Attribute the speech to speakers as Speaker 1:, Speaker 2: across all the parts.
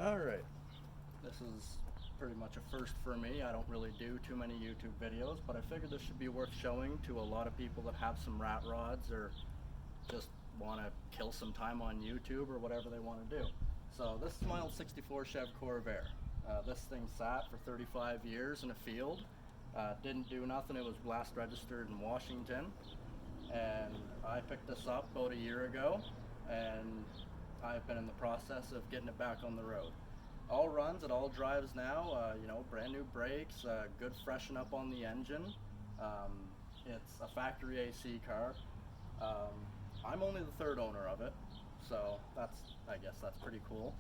Speaker 1: Alright, this is pretty much a first for me. I don't really do too many YouTube videos, but I figured this should be worth showing to a lot of people that have some rat rods or just want to kill some time on YouTube or whatever they want to do. So this is my old 64 Chev Corvair. This thing sat for 35 years in a field. Didn't do nothing. It was last registered in Washington. And I picked this up about a year ago, and I've been in the process of getting it back on the road. All runs, it all drives now, brand new brakes, good freshen up on the engine. It's a factory AC car. I'm only the third owner of it, so I guess that's pretty cool.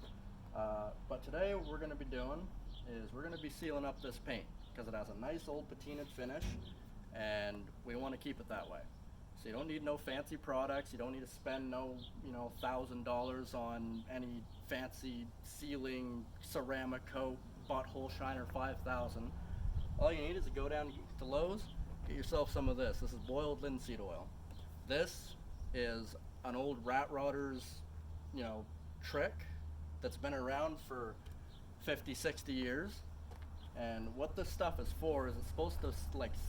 Speaker 1: But today what we're going to be doing is we're going to be sealing up this paint because it has a nice old patinaed finish, and we want to keep it that way. So you don't need no fancy products. You don't need to spend no, $1,000 on any fancy sealing ceramic coat, butthole shiner 5000. All you need is to go down to Lowe's, get yourself some of this. This is boiled linseed oil. This is an old rat rodder's, trick that's been around for 50, 60 years. And what this stuff is for is it's supposed to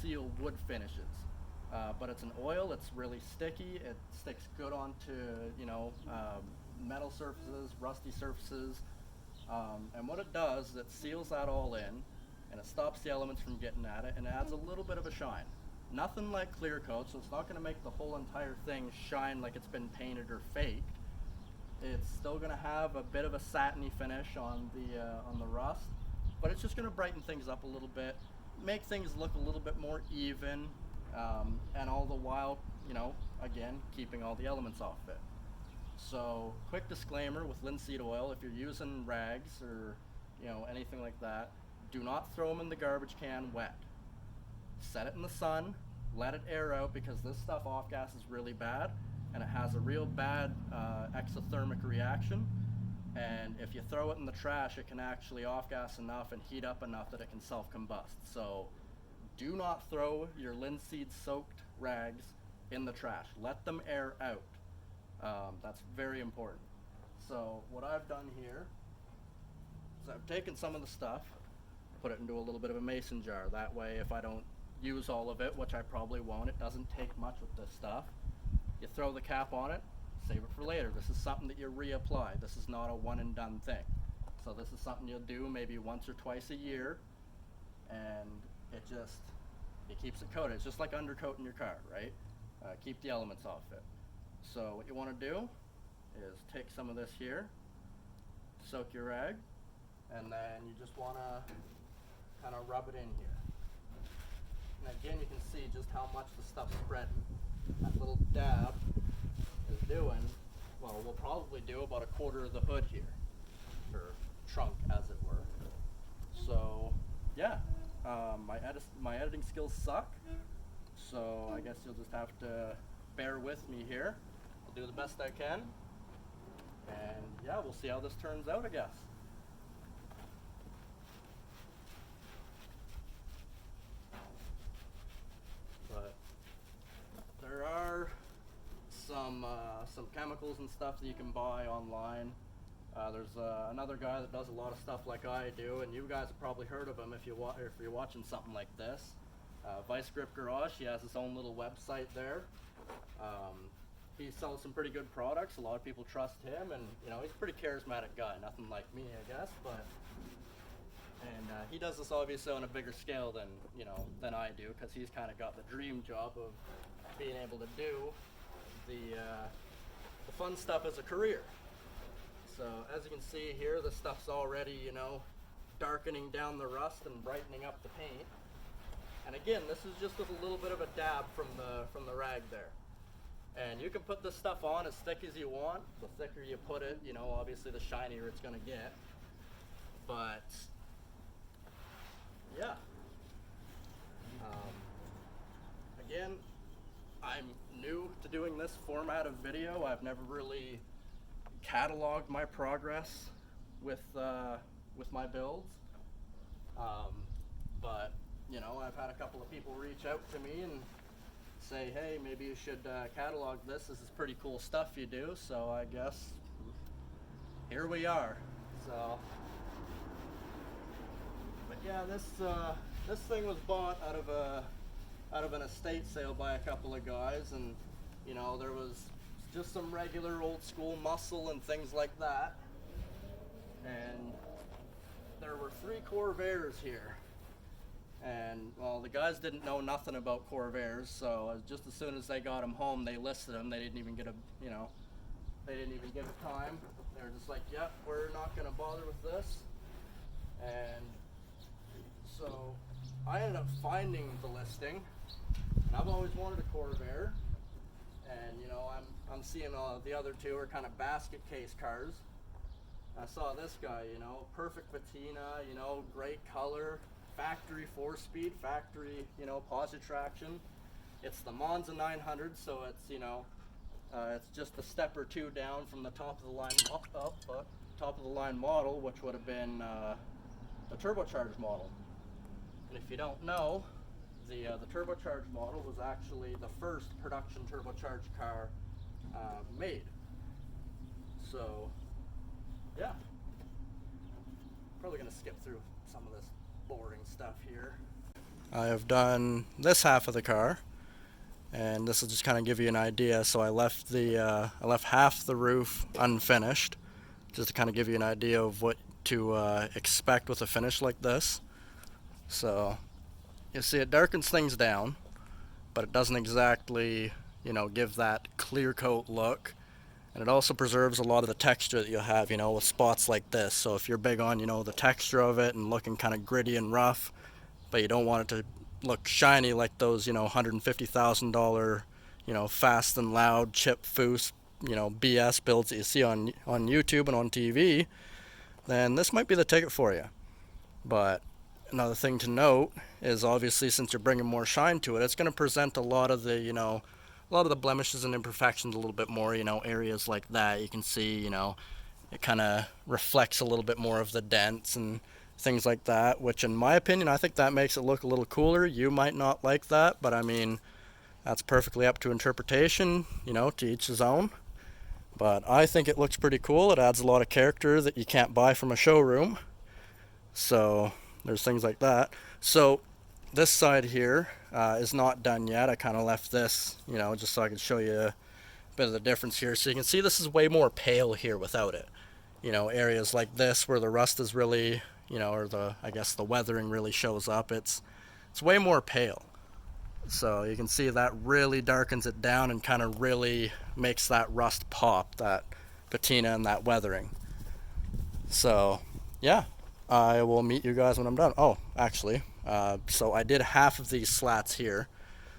Speaker 1: seal wood finishes. But it's an oil, it's really sticky, it sticks good onto, metal surfaces, rusty surfaces, and what it does is it seals that all in, and it stops the elements from getting at it, and adds a little bit of a shine. Nothing like clear coat, so it's not going to make the whole entire thing shine like it's been painted or faked. It's still going to have a bit of a satiny finish on the rust, but it's just going to brighten things up a little bit, make things look a little bit more even. And all the while, again, keeping all the elements off it. So, quick disclaimer with linseed oil, if you're using rags or, anything like that, do not throw them in the garbage can wet. Set it in the sun, let it air out because this stuff off-gas is really bad and it has a real bad exothermic reaction. And if you throw it in the trash, it can actually off-gas enough and heat up enough that it can self-combust. So, do not throw your linseed soaked rags in the trash. Let them air out. That's very important. So what I've done here is I've taken some of the stuff, put it into a little bit of a mason jar. That way if I don't use all of it, which I probably won't, it doesn't take much with this stuff. You throw the cap on it, save it for later. This is something that you reapply. This is not a one and done thing. So this is something you'll do maybe once or twice a year, and it keeps it coated. It's just like undercoating your car, right? Keep the elements off it. So what you want to do is take some of this here, soak your rag, and then you just want to kind of rub it in here. And again, you can see just how much the stuff's spreading. That little dab is doing, well, we'll probably do about a quarter of the hood here, or trunk as it were. So yeah. My editing skills suck, so I guess you'll just have to bear with me here. I'll do the best I can, and yeah, we'll see how this turns out, I guess. But there are some chemicals and stuff that you can buy online. There's another guy that does a lot of stuff like I do, and you guys have probably heard of him if you're watching something like this. Vice Grip Garage, he has his own little website there. He sells some pretty good products. A lot of people trust him, and he's a pretty charismatic guy. Nothing like me, I guess, and he does this obviously on a bigger scale than I do, because he's kind of got the dream job of being able to do the fun stuff as a career. So as you can see here, the stuff's already, darkening down the rust and brightening up the paint. And again, this is just with a little bit of a dab from the rag there. And you can put this stuff on as thick as you want. The thicker you put it, obviously the shinier it's gonna get. But yeah. Again, I'm new to doing this format of video. I've never really cataloged my progress with my builds, but I've had a couple of people reach out to me and say, hey, maybe you should catalog this. This is pretty cool stuff you do. So I guess here we are. So, but yeah, this thing was bought out of an estate sale by a couple of guys, and you know, there was just some regular old school muscle and things like that, and there were 3 Corvairs here. And well, the guys didn't know nothing about Corvairs, so just as soon as they got them home, they listed them. They didn't even get they didn't even give it time. They were just like, yep, we're not gonna bother with this. And so I ended up finding the listing, and I've always wanted a Corvair. And you know, I'm seeing the other 2 are kind of basket case cars. I saw this guy, you know, perfect patina, you know, great color, factory 4-speed, factory, you know, positive traction. It's the Monza 900, so it's, you know, it's just a step or 2 down from the top of the line top of the line model, which would have been the turbocharged model. And if you don't know, the turbocharged model was actually the first production turbocharged car made. So yeah, probably gonna skip through some of this boring stuff here. I have done this half of the car, and this will just kind of give you an idea. So I left half the roof unfinished, just to kind of give you an idea of what to expect with a finish like this. So you see, it darkens things down, but it doesn't exactly, you know, give that clear coat look. And it also preserves a lot of the texture that you'll have, you know, with spots like this. So if you're big on, you know, the texture of it and looking kind of gritty and rough, but you don't want it to look shiny like those, you know, $150,000, you know, fast and loud chip foose, you know, BS builds that you see on YouTube and on TV, then this might be the ticket for you. But another thing to note is, obviously, since you're bringing more shine to it, it's going to present a lot of the, you know, a lot of the blemishes and imperfections a little bit more, you know, areas like that. You can see, you know, it kind of reflects a little bit more of the dents and things like that, which in my opinion, I think that makes it look a little cooler. You might not like that, but I mean, that's perfectly up to interpretation, you know, to each his own. But I think it looks pretty cool. It adds a lot of character that you can't buy from a showroom. So there's things like that. So this side here is not done yet. I kind of left this, you know, just so I could show you a bit of the difference here. So you can see this is way more pale here without it. You know, areas like this where the rust is really, you know, or I guess the weathering really shows up, it's way more pale. So you can see that really darkens it down and kind of really makes that rust pop, that patina and that weathering. So yeah, I will meet you guys when I'm done. Oh, actually, so I did half of these slats here.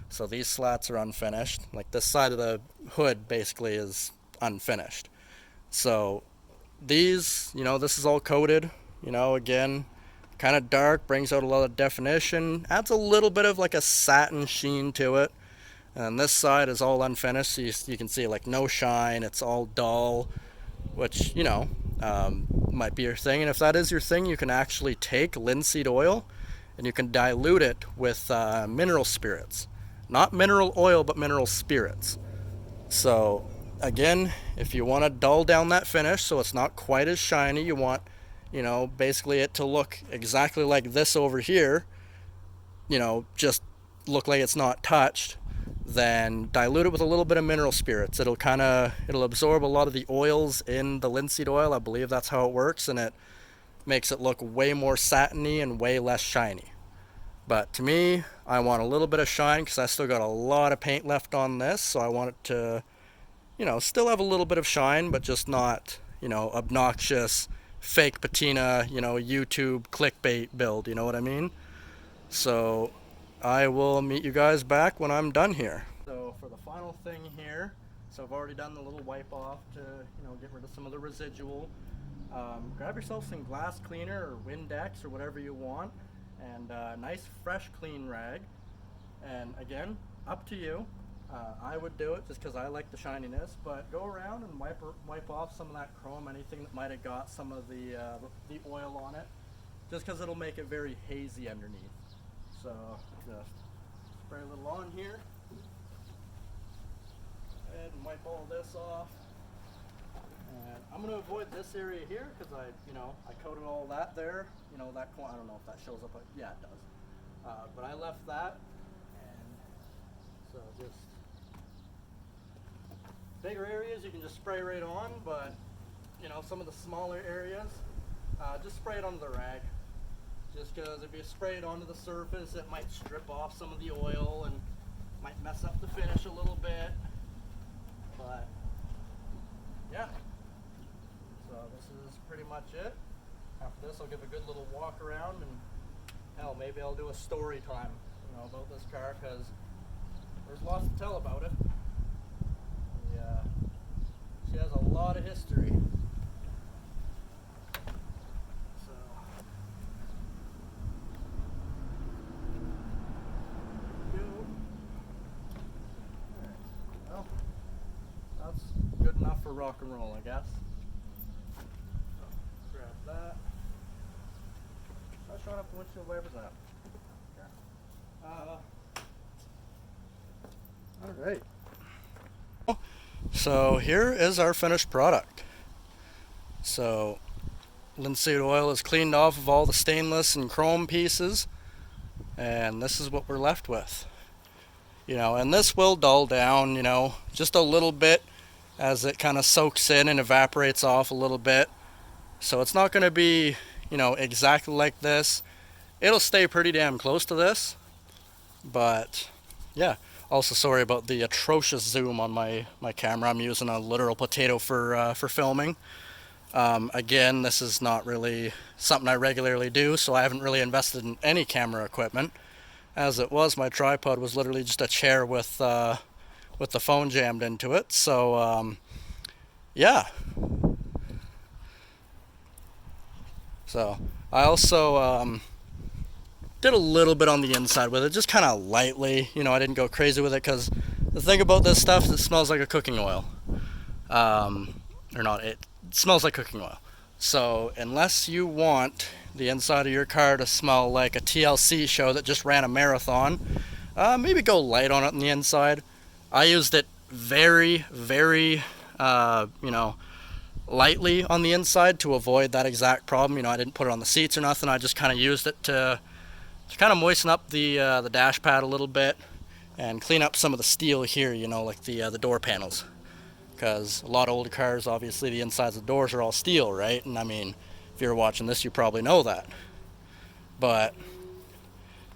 Speaker 1: So these slats are unfinished. Like this side of the hood basically is unfinished. So these, you know, this is all coated, you know, again, kind of dark, brings out a lot of definition, adds a little bit of like a satin sheen to it. And this side is all unfinished, so you can see like no shine, it's all dull, which, you know, might be your thing. And if that is your thing, you can actually take linseed oil and you can dilute it with mineral spirits. Not mineral oil, but mineral spirits. So again, if you want to dull down that finish so it's not quite as shiny, you want, you know, basically it to look exactly like this over here, you know, just look like it's not touched, then dilute it with a little bit of mineral spirits. It'll absorb a lot of the oils in the linseed oil. I believe that's how it works, and it makes it look way more satiny and way less shiny. But to me, I want a little bit of shine because I still got a lot of paint left on this, so I want it to, you know, still have a little bit of shine, but just not, you know, obnoxious, fake patina, you know, YouTube clickbait build, you know what I mean? So I will meet you guys back when I'm done here. So for the final thing here, so I've already done the little wipe off to, you know, get rid of some of the residual. Grab yourself some glass cleaner or Windex or whatever you want, and a nice fresh clean rag. And again, up to you. I would do it just because I like the shininess, but go around and wipe off some of that chrome, anything that might have got some of the oil on it, just because it'll make it very hazy underneath. So just spray a little on here and wipe all this off. And I'm going to avoid this area here because I coated all that there. That corner, I don't know if that shows up, but yeah, it does. But I left that, and so just bigger areas you can just spray right on, but some of the smaller areas, just spray it onto the rag. Just because if you spray it onto the surface, it might strip off some of the oil and might mess up the finish a little bit. But yeah, so this is pretty much it. After this, I'll give a good little walk around, and hell, maybe I'll do a story time, about this car, because there's lots to tell about it. Yeah, she has a lot of history. So, well, that's good enough for rock and roll, I guess. Grab that. Not showing up the windshield wipers now. Alright. So here is our finished product. So linseed oil is cleaned off of all the stainless and chrome pieces, and this is what we're left with. And this will dull down, just a little bit as it kind of soaks in and evaporates off a little bit. So it's not going to be, exactly like this. It'll stay pretty damn close to this, but yeah. Also, sorry about the atrocious zoom on my camera. I'm using a literal potato for filming. Again, this is not really something I regularly do, so I haven't really invested in any camera equipment. As it was, my tripod was literally just a chair with the phone jammed into it. So yeah. So I also did a little bit on the inside with it, just kind of lightly. I didn't go crazy with it, because the thing about this stuff is it smells like a cooking oil. Or not, it smells like cooking oil. So unless you want the inside of your car to smell like a TLC show that just ran a marathon, maybe go light on it on the inside. I used it very, very, lightly on the inside to avoid that exact problem. I didn't put it on the seats or nothing. I just kind of used it to kind of moisten up the dash pad a little bit and clean up some of the steel here, like the door panels. Because a lot of older cars, obviously the insides of the doors are all steel, right? And I mean, if you're watching this, you probably know that. But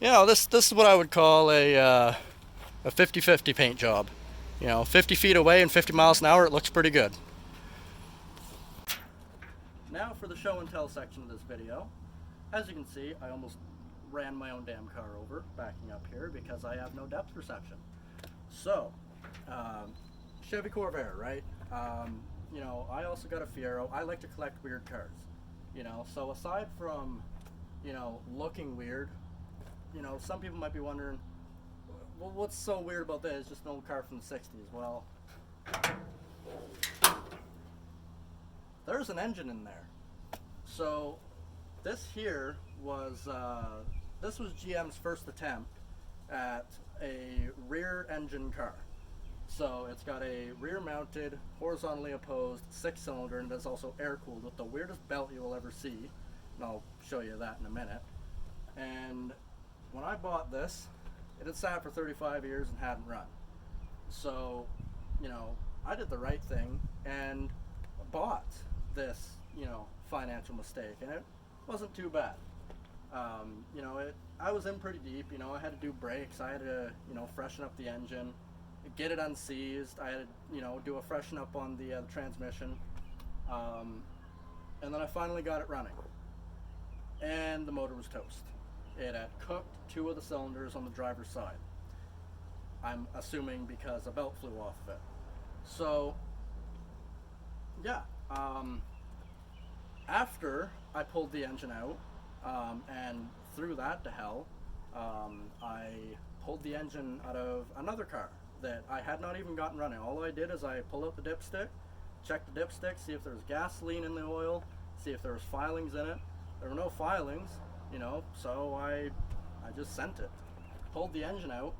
Speaker 1: this is what I would call a 50-50 paint job. 50 feet away and 50 miles an hour, it looks pretty good. Now for the show and tell section of this video. As you can see, I almost ran my own damn car over backing up here because I have no depth perception. So, Chevy Corvair, right? I also got a Fiero. I like to collect weird cars. So aside from, looking weird, some people might be wondering, well, what's so weird about this? It's just an old car from the 60s. Well, there's an engine in there. So this here was GM's first attempt at a rear engine car. So it's got a rear mounted, horizontally opposed 6-cylinder, and it's also air cooled with the weirdest belt you will ever see. And I'll show you that in a minute. And when I bought this, it had sat for 35 years and hadn't run. So, I did the right thing and bought this, financial mistake, and it wasn't too bad. I was in pretty deep. I had to do brakes. I had to, freshen up the engine, get it unseized. I had to, do a freshen up on the transmission, and then I finally got it running, and the motor was toast. It had cooked 2 of the cylinders on the driver's side. I'm assuming because a belt flew off of it. So, yeah. After I pulled the engine out and threw that to hell, I pulled the engine out of another car that I had not even gotten running. All I did is I pulled out the dipstick, checked the dipstick, see if there was gasoline in the oil, see if there was filings in it. There were no filings, so I just sent it. Pulled the engine out,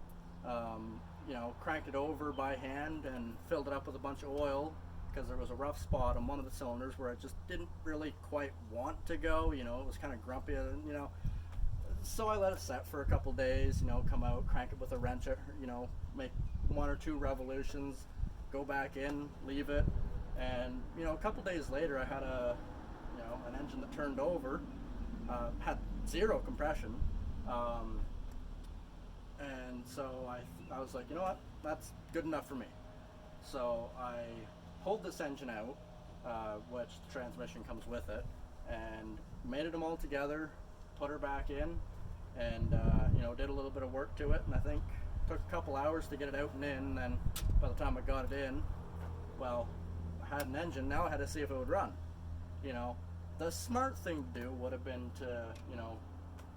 Speaker 1: cranked it over by hand and filled it up with a bunch of oil, because there was a rough spot on one of the cylinders where it just didn't really quite want to go. You know, it was kind of grumpy, you know. So I let it set for a couple days, you know, come out, crank it with a wrench, you know, make 1 or 2 revolutions, go back in, leave it, and, you know, a couple days later I had an engine that turned over, had 0 compression, and so I was like, you know what, that's good enough for me. So I pulled this engine out, which the transmission comes with it, and mated them all together, put her back in, and you know, did a little bit of work to it, and I think it took a couple hours to get it out and in, and then by the time I got it in, well, I had an engine. Now I had to see if it would run. You know, the smart thing to do would have been to, you know,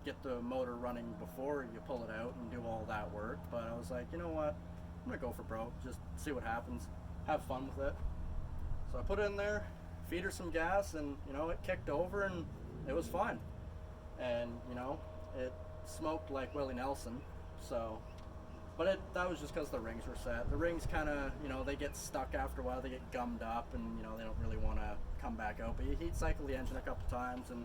Speaker 1: get the motor running before you pull it out and do all that work, but I was like, you know what, I'm gonna go for broke, just see what happens, have fun with it. So I put it in there, feed her some gas, and, you know, it kicked over and it was fine. And, you know, it smoked like Willie Nelson, so, but that was just because the rings were set. The rings kind of, you know, they get stuck after a while, they get gummed up, and, you know, they don't really want to come back out. But you heat cycle the engine a couple times, and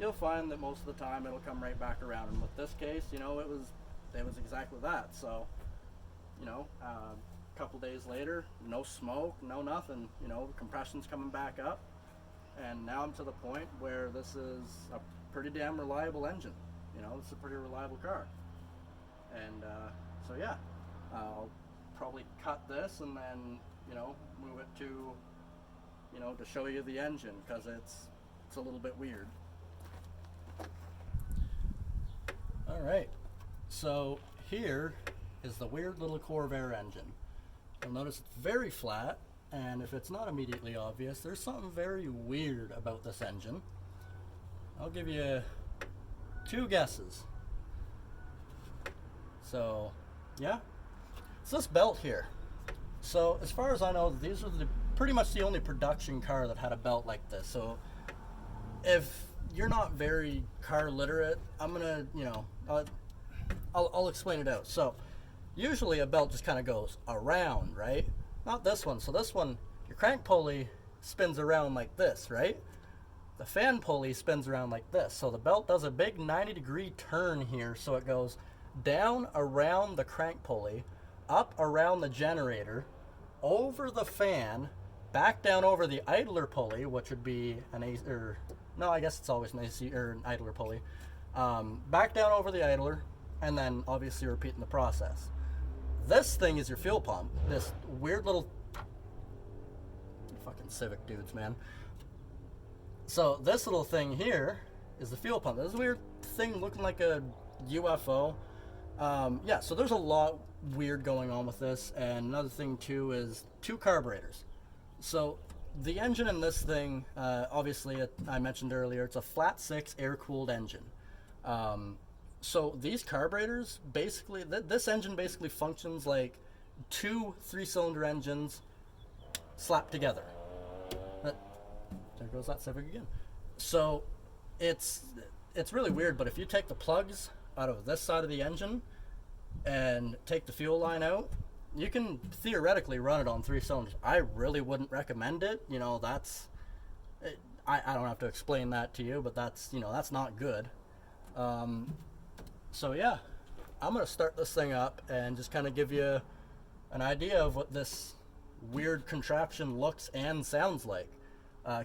Speaker 1: you'll find that most of the time it'll come right back around. And with this case, you know, it was exactly that. So, you know, a couple days later, no smoke, no nothing, you know, the compression's coming back up, and now I'm to the point where this is a pretty damn reliable engine. You know, it's a pretty reliable car. And so yeah, I'll probably cut this and then, you know, move it to, you know, to show you the engine, because it's a little bit weird. All right, so here is the weird little Corvair engine. You'll notice it's very flat, and if it's not immediately obvious, there's something very weird about this engine. I'll give you 2 guesses. So, yeah, it's this belt here. So, as far as I know, these are pretty much the only production car that had a belt like this. So, if you're not very car literate, I'm gonna, you know, I'll explain it out. So, usually a belt just kind of goes around, right? Not this one. So this one, your crank pulley spins around like this, right? The fan pulley spins around like this. So the belt does a big 90-degree turn here. So it goes down around the crank pulley, up around the generator, over the fan, back down over the idler pulley, which would be an AC, or no, I guess it's always an AC or an idler pulley. Back down over the idler, and then obviously repeating the process. This thing is your fuel pump. This weird little fucking Civic dudes, man. So this little thing here is the fuel pump. This weird thing looking like a UFO. Yeah, so there's a lot weird going on with this. And another thing too is 2 carburetors. So the engine in this thing, obviously I mentioned earlier, it's a flat 6 air-cooled engine. So these carburetors, basically, this engine basically functions like 2 3-cylinder engines slapped together. There goes that Civic again. So it's really weird, but if you take the plugs out of this side of the engine and take the fuel line out, you can theoretically run it on 3 cylinders. I really wouldn't recommend it. You know, I don't have to explain that to you, but that's, you know, that's not good. So yeah, I'm gonna start this thing up and just kind of give you an idea of what this weird contraption looks and sounds like.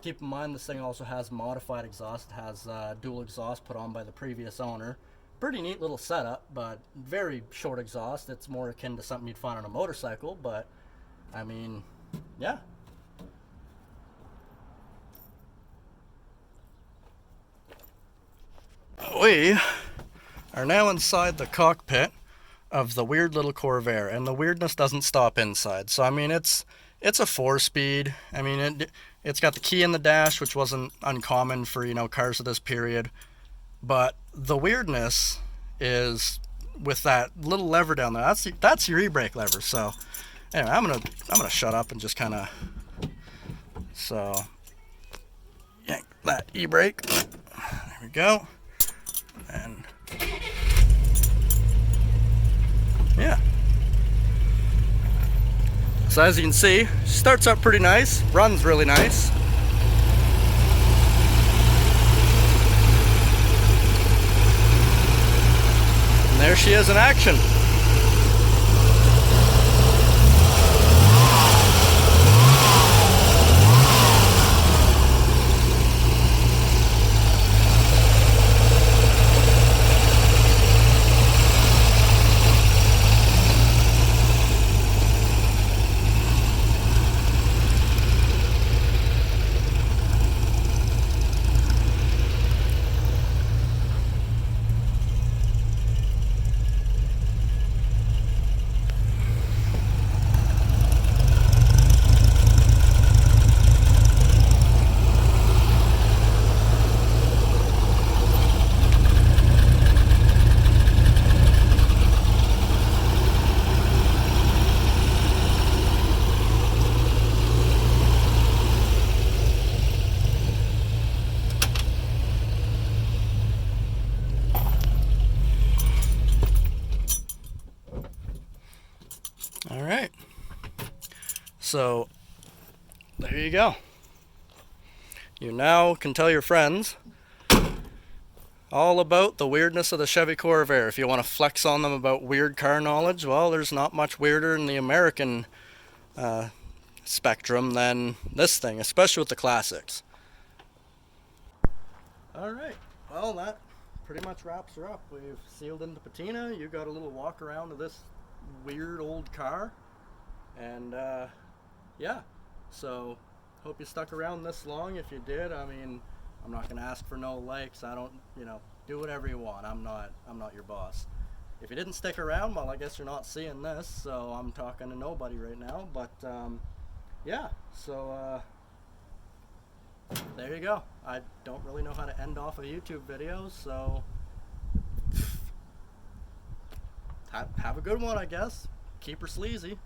Speaker 1: Keep in mind this thing also has modified exhaust. It has dual exhaust put on by the previous owner. Pretty neat little setup, but very short exhaust. It's more akin to something you'd find on a motorcycle, but I mean, yeah. We are now inside the cockpit of the weird little Corvair, and the weirdness doesn't stop inside. So I mean, it's a 4-speed. I mean, it's got the key in the dash, which wasn't uncommon for, you know, cars of this period. But the weirdness is with that little lever down there. That's your e-brake lever. So anyway, I'm gonna shut up and just kind of, so yank that e-brake. There we go. And yeah, So as you can see, she starts up pretty nice, runs really nice. And there she is in action. All right, so there you go. You now can tell your friends all about the weirdness of the Chevy Corvair. If you want to flex on them about weird car knowledge, well, there's not much weirder in the American spectrum than this thing, especially with the classics. All right, well, that pretty much wraps her up. We've sealed into patina. You got a little walk around of this weird old car, and yeah, so hope you stuck around this long. If you did, I mean, I'm not gonna ask for no likes. I don't, you know, do whatever you want. I'm not your boss. If you didn't stick around, well, I guess you're not seeing this, so I'm talking to nobody right now. But yeah, so there you go. I don't really know how to end off a YouTube video, so have a good one, I guess. Keep her sleazy.